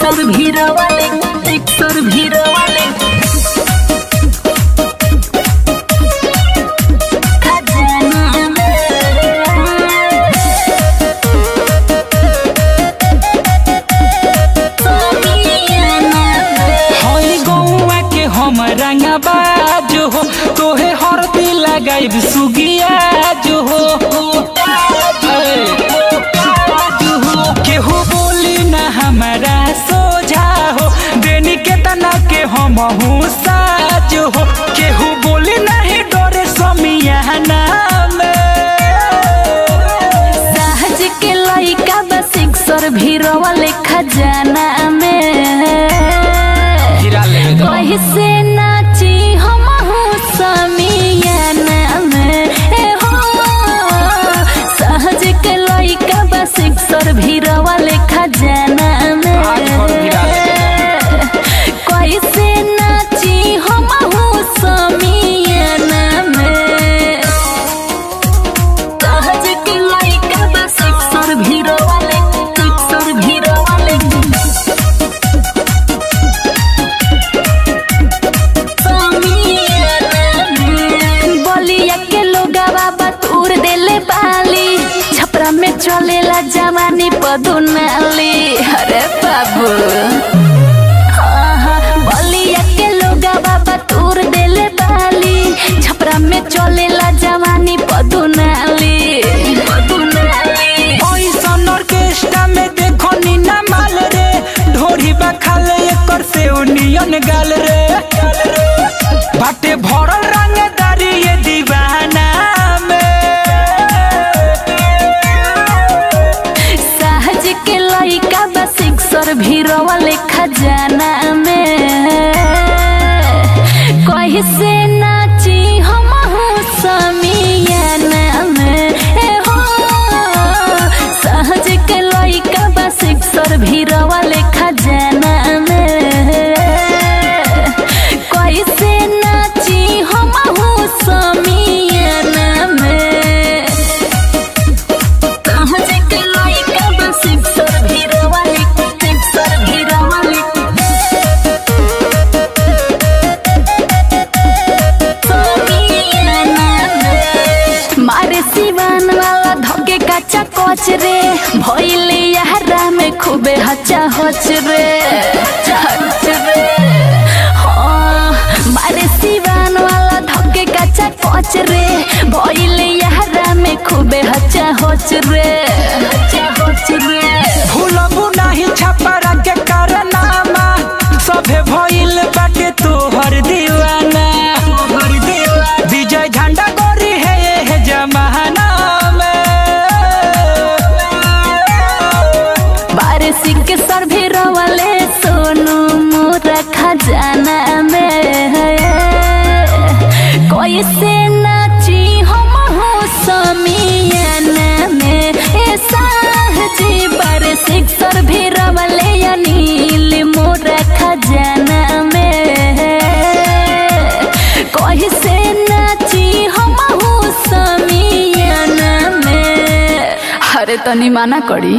Sixer भीड़ वाले sixer भीड़ वाले बाजो हो तोहे हरदी लगाई सुगिया जो हो केहू बोली ना हमारा सोझा हो देनी के तना के हम साजो हो केहू बोली नहीं डरे समियाना सहज के लइका बा सिक्सर भीड़ वाले खजाना में कहीं से नाची हम समियाना में हो सहज के लइका बा सिक्सर भीड़ वाले खजाना में कहीं से नाची हम समियाना में सहज के लइका बा सिक्सर भीड़ वाले सिक्सर भीड़ वाले में चलेला जवानी पदुनाली अरे बाबू बलिया के लोगा बाबा तूर देले बाली छपरा में चलेला जवानी पदुनाली ऐसन ऑर्केस्ट्रा में देखो नीना माल रे ढोरी बखाल एकर से उनियन गाल रे बाटे भरल रंगदारी ये दीवाना सिक्सर भीड़ वाले खजाना में कहीं से नाची हम समियाना में हो सहज के लइका बा सिक्सर भीड़ वाले खजाना में कहीं से नाची हम समियाना में सहज के लइका बा सिक्सर भीड़ कच रे भइले यारा में खूबे हचा हच रे मारे सिवान वाला धके कच्चा कच रे भइले यारा में खूबे हचा हच रे भूलबू नहीं छपरा के कारनामा सभे भइल बाटे तोहर दीवाना विजय झंडा गोरी है ये जमाना सिक्सर भीड़ वाले सोनू मोरा खजाना में कोई से नाची हम समियाना में सहजी बारे सिक्सर भीड़ वाले अनिल मोरा खजाना में कोई से नाची हम समियाना में अरे तनी माना करी।